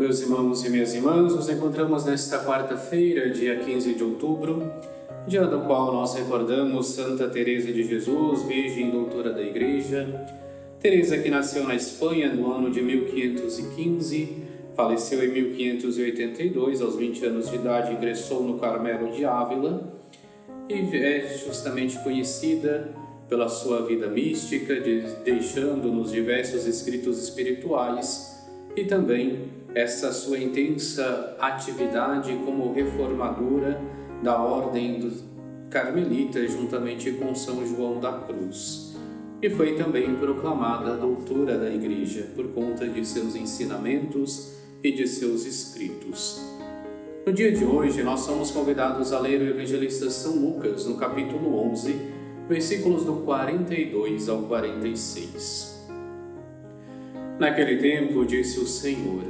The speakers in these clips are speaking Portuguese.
Meus irmãos e minhas irmãs, nos encontramos nesta quarta-feira, dia 15 de outubro, dia do qual nós recordamos Santa Teresa de Jesus, Virgem Doutora da Igreja. Teresa, que nasceu na Espanha no ano de 1515, faleceu em 1582, aos 20 anos de idade, ingressou no Carmelo de Ávila e é justamente conhecida pela sua vida mística, deixando-nos diversos escritos espirituais e também essa sua intensa atividade como reformadora da Ordem dos Carmelitas, juntamente com São João da Cruz. E foi também proclamada doutora da Igreja por conta de seus ensinamentos e de seus escritos. No dia de hoje, nós somos convidados a ler o Evangelista São Lucas, no capítulo 11, versículos do 42 ao 46. Naquele tempo, disse o Senhor: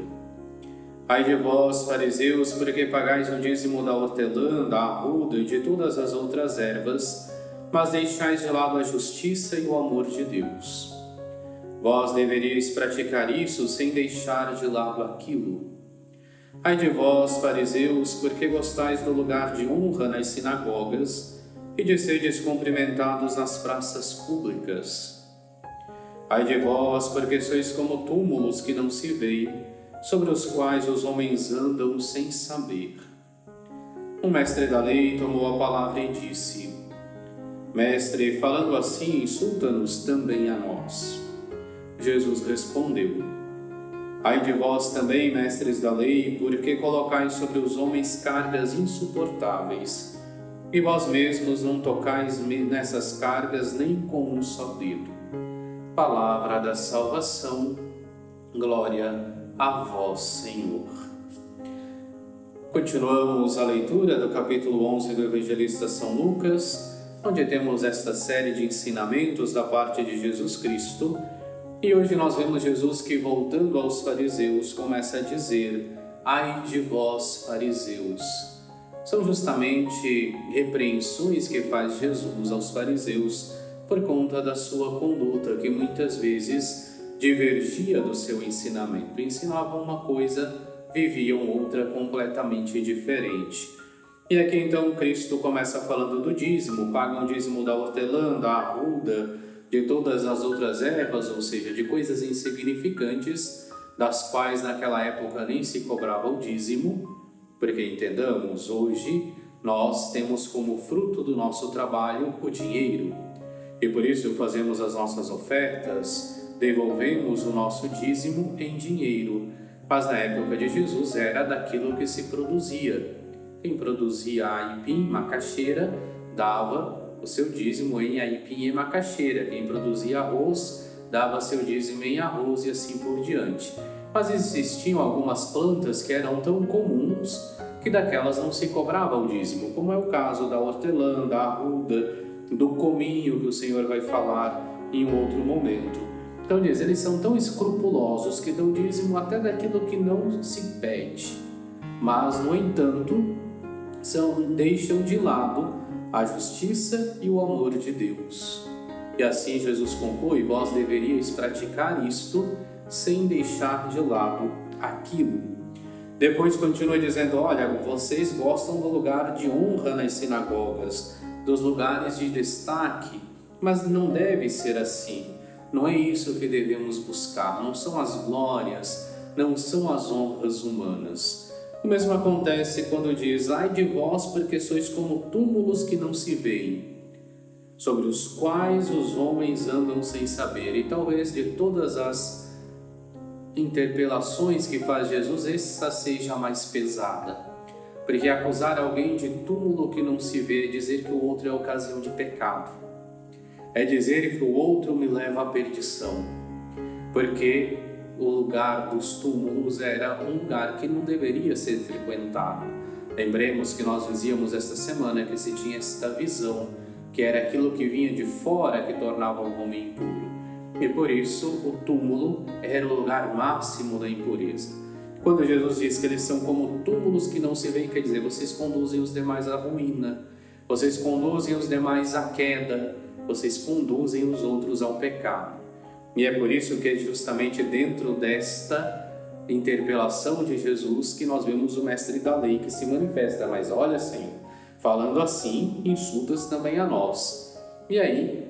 Ai de vós, fariseus, porque pagais o dízimo da hortelã, da arruda e de todas as outras ervas, mas deixais de lado a justiça e o amor de Deus. Vós deveríeis praticar isso sem deixar de lado aquilo. Ai de vós, fariseus, porque gostais do lugar de honra nas sinagogas e de seres cumprimentados nas praças públicas. Ai de vós, porque sois como túmulos que não se veem, sobre os quais os homens andam sem saber. Um mestre da lei tomou a palavra e disse: Mestre, falando assim, insulta-nos também a nós. Jesus respondeu: Ai de vós também, mestres da lei, porque colocais sobre os homens cargas insuportáveis, e vós mesmos não tocais nessas cargas nem com um só dedo. Palavra da salvação, glória a vós, Senhor. Continuamos a leitura do capítulo 11 do Evangelista São Lucas, onde temos esta série de ensinamentos da parte de Jesus Cristo. E hoje nós vemos Jesus que, voltando aos fariseus, começa a dizer: Ai de vós, fariseus. São justamente repreensões que faz Jesus aos fariseus por conta da sua conduta, que muitas vezes divergia do seu ensinamento. Ensinavam uma coisa, viviam outra completamente diferente. E aqui então Cristo começa falando do dízimo: pagam o dízimo da hortelã, da arruda, de todas as outras ervas, ou seja, de coisas insignificantes, das quais naquela época nem se cobrava o dízimo, porque entendamos, hoje nós temos como fruto do nosso trabalho o dinheiro, e por isso fazemos as nossas ofertas, devolvemos o nosso dízimo em dinheiro, mas na época de Jesus era daquilo que se produzia. Quem produzia aipim, macaxeira, dava o seu dízimo em aipim e macaxeira. Quem produzia arroz, dava seu dízimo em arroz e assim por diante. Mas existiam algumas plantas que eram tão comuns que daquelas não se cobrava o dízimo, como é o caso da hortelã, da arruda, do cominho, que o Senhor vai falar em um outro momento. Então diz, eles são tão escrupulosos que dão dízimo até daquilo que não se pede, mas, no entanto, deixam de lado a justiça e o amor de Deus. E assim Jesus conclui: vós deveríeis praticar isto sem deixar de lado aquilo. Depois continua dizendo: olha, vocês gostam do lugar de honra nas sinagogas, dos lugares de destaque, mas não deve ser assim. Não é isso que devemos buscar, não são as glórias, não são as honras humanas. O mesmo acontece quando diz: ai de vós, porque sois como túmulos que não se veem, sobre os quais os homens andam sem saber. E talvez de todas as interpelações que faz Jesus, essa seja a mais pesada. Porque acusar alguém de túmulo que não se vê é dizer que o outro é ocasião de pecado. É dizer que o outro me leva à perdição, porque o lugar dos túmulos era um lugar que não deveria ser frequentado. Lembremos que nós dizíamos esta semana que se tinha esta visão, que era aquilo que vinha de fora que tornava o homem impuro. E por isso o túmulo era o lugar máximo da impureza. Quando Jesus diz que eles são como túmulos que não se veem, quer dizer, vocês conduzem os demais à ruína, vocês conduzem os demais à queda, vocês conduzem os outros ao pecado. E é por isso que é justamente dentro desta interpelação de Jesus que nós vemos o mestre da lei que se manifesta. Mas olha, Senhor, falando assim, insultas também a nós. E aí,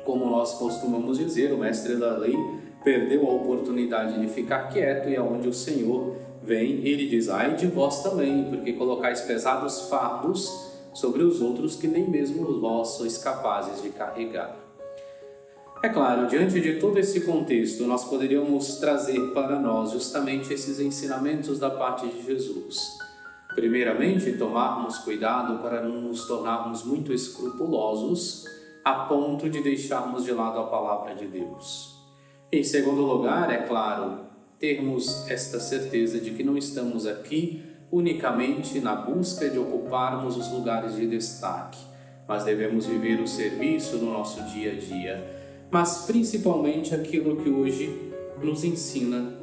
como nós costumamos dizer, o mestre da lei perdeu a oportunidade de ficar quieto, e aonde o Senhor vem, ele diz: ai de vós também, porque colocais pesados fardos sobre os outros que nem mesmo vós sois capazes de carregar. É claro, diante de todo esse contexto, nós poderíamos trazer para nós justamente esses ensinamentos da parte de Jesus. Primeiramente, tomarmos cuidado para não nos tornarmos muito escrupulosos a ponto de deixarmos de lado a palavra de Deus. Em segundo lugar, é claro, termos esta certeza de que não estamos aqui unicamente na busca de ocuparmos os lugares de destaque, mas devemos viver o serviço no nosso dia a dia, mas principalmente aquilo que hoje nos ensina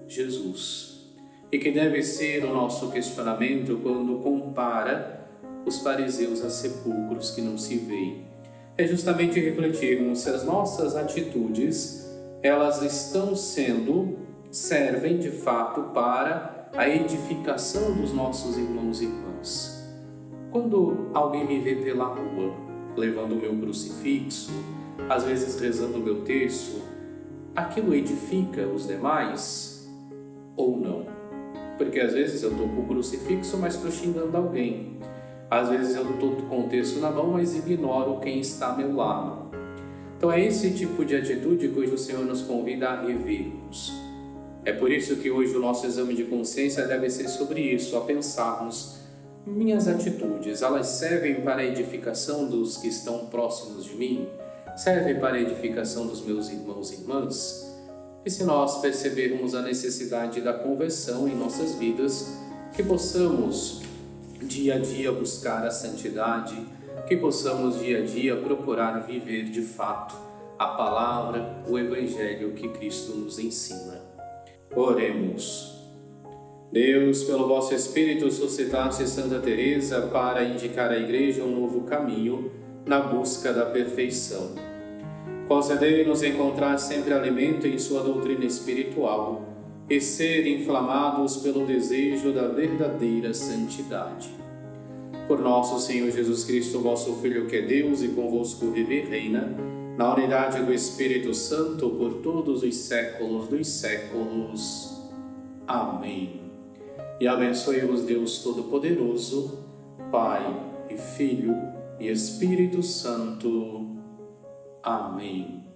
Jesus, e que deve ser o nosso questionamento quando compara os fariseus a sepulcros que não se veem. É justamente refletirmos se as nossas atitudes, elas servem de fato para a edificação dos nossos irmãos e irmãs. Quando alguém me vê pela rua, levando o meu crucifixo, às vezes rezando o meu terço, aquilo edifica os demais ou não? Porque às vezes eu estou com o crucifixo, mas estou xingando alguém. Às vezes eu estou com o terço na mão, mas ignoro quem está ao meu lado. Então é esse tipo de atitude que hoje o Senhor nos convida a revermos. É por isso que hoje o nosso exame de consciência deve ser sobre isso, a pensarmos: minhas atitudes, elas servem para a edificação dos que estão próximos de mim? Servem para a edificação dos meus irmãos e irmãs? E se nós percebermos a necessidade da conversão em nossas vidas, que possamos dia a dia buscar a santidade, que possamos dia a dia procurar viver de fato a palavra, o Evangelho que Cristo nos ensina. Oremos. Deus, pelo vosso Espírito, suscitaste Santa Teresa para indicar à Igreja um novo caminho na busca da perfeição. Concedei-nos encontrar sempre alimento em sua doutrina espiritual e ser inflamados pelo desejo da verdadeira santidade. Por nosso Senhor Jesus Cristo, vosso Filho, que é Deus e convosco vive e reina, na unidade do Espírito Santo, por todos os séculos dos séculos. Amém. E abençoe-vos Deus Todo-Poderoso, Pai e Filho e Espírito Santo. Amém.